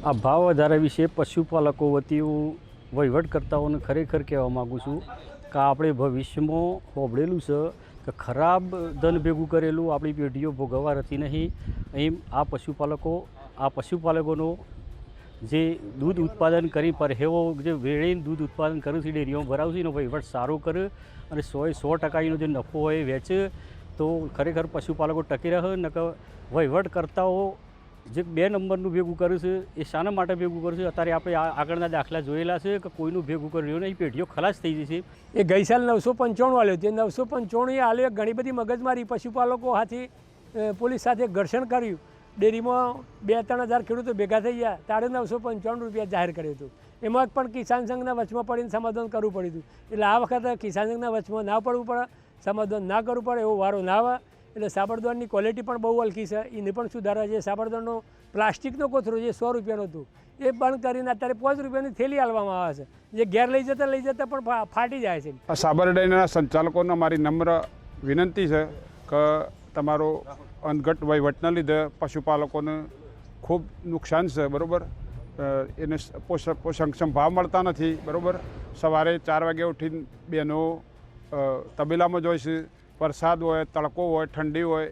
આ ભાવ વધારા વિશે પશુપાલકો વતી હું વહીવટકર્તાઓને ખરેખર કહેવા માગું છું કે આપણે ભવિષ્યમાં હોબળેલું છે કે ખરાબ ધન ભેગું કરેલું આપણી પેઢીઓ ભોગવવા રહેતી નહીં. અહીં આ પશુપાલકોનો જે દૂધ ઉત્પાદન કરી પરહેવો જે વેળીને દૂધ ઉત્પાદન કરે છે ડેરીઓમાં ભરાવશે એનો વહીવટ સારો કરે અને 100% એનો જે નફો હોય એ વેચે તો ખરેખર પશુપાલકો ટકી રહે. નકર વહીવટકર્તાઓ જે 2 નંબરનું ભેગું કર્યું છે એ શાના માટે ભેગું કર્યું છે? અત્યારે આપણે આગળના દાખલા જોયેલા છે કે કોઈનું ભેગું કર્યું નહીં, પેઢીઓ ખલાસ થઈ જશે. એ ગઈ સાલ 995 આલ્યો, જે 995 આલ્યો ઘણી બધી મગજમારી પશુપાલકો હાથી પોલીસ સાથે ઘર્ષણ કર્યું. ડેરીમાં 2-3 હજાર ખેડૂતો ભેગા થઈ ગયા ત્યારે 995 રૂપિયા જાહેર કર્યું હતું. એમાં પણ કિસાન સંઘના વચમાં પડીને સમાધાન કરવું પડ્યું હતું. એટલે આ વખતે કિસાન સંઘના વચમાં ના પડવું પડે, સમાધાન ના કરવું પડે એવો વારો ના આવે. એટલે સાબરદોણની ક્વોલિટી પણ બહુ હલકી છે, એને પણ સુધારા છે. સાબરદોણનો પ્લાસ્ટિકનો કોથળો જે 100 રૂપિયાનો હતું એ બંધ કરીને અત્યારે 5 રૂપિયાની થેલી આલવામાં આવે છે, જે ઘેર લઈ જતા પણ ફાટી જાય છે. સાબર ડેરીના સંચાલકોને મારી નમ્ર વિનંતી છે કે તમારો અનગઢ વહીવટના લીધે પશુપાલકોને ખૂબ નુકસાન છે. બરાબર, એને પોષણક્ષમ ભાવ મળતા નથી. બરાબર, સવારે 4 વાગે ઉઠીને બહેનો તબેલામાં જોઈ છે. વરસાદ હોય, તડકો હોય, ઠંડી હોય,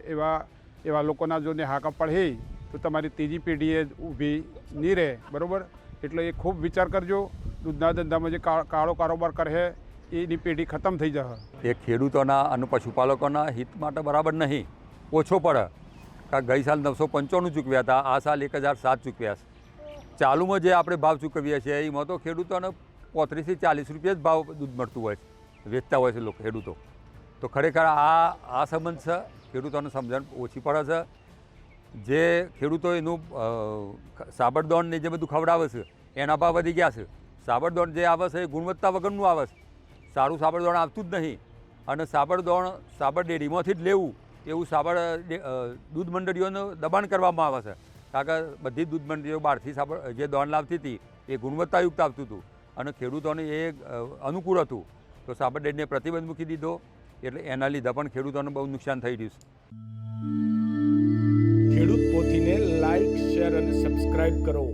એવા લોકોના જો હાકા પડે તો તમારી ત્રીજી પેઢીએ ઊભી નહીં રહે. બરાબર, એટલે એ ખૂબ વિચાર કરજો. દૂધના ધંધામાં જે કાળો કારોબાર કરે એની પેઢી ખતમ થઈ જશે. એ ખેડૂતોના અને પશુપાલકોના હિત માટે બરાબર નહીં, ઓછો પડે. કારણ ગઈ સાલ 995 ચૂકવ્યા હતા, આ સાલ 1007 ચૂકવ્યા છે. ચાલુમાં જે આપણે ભાવ ચૂકવીએ છીએ એમાં તો ખેડૂતોને 35 થી 40 રૂપિયા જ ભાવ દૂધ મળતું હોય છે, વેચતા હોય છે લોકો ખેડૂતો. તો ખરેખર આ સંબંધ છે, ખેડૂતોને સમજણ ઓછી પડે છે. જે ખેડૂતો એનું સાબરદોણને જે બધું ખવડાવે છે એના ભાવ વધી ગયા છે. સાબરદોણ જે આવે છે એ ગુણવત્તા વગરનું આવે છે, સારું સાબરદોણ આવતું જ નહીં. અને સાબર ડેરીમાંથી જ લેવું એવું દૂધ મંડળીઓનું દબાણ કરવામાં આવે છે. કારણ કે બધી દૂધ મંડળીઓ બહારથી જે દોણ લાવતી હતી એ ગુણવત્તાયુક્ત આવતું હતું અને ખેડૂતોને એ અનુકૂળ હતું. તો સાબર ડેરીને પ્રતિબંધ મૂકી દીધો, એટલે એના લીધે પણ ખેડૂતોને બહુ નુકસાન થઈ રહ્યું છે. ખેડૂત પોથીને લાઈક, શેર અને સબસ્ક્રાઇબ કરો.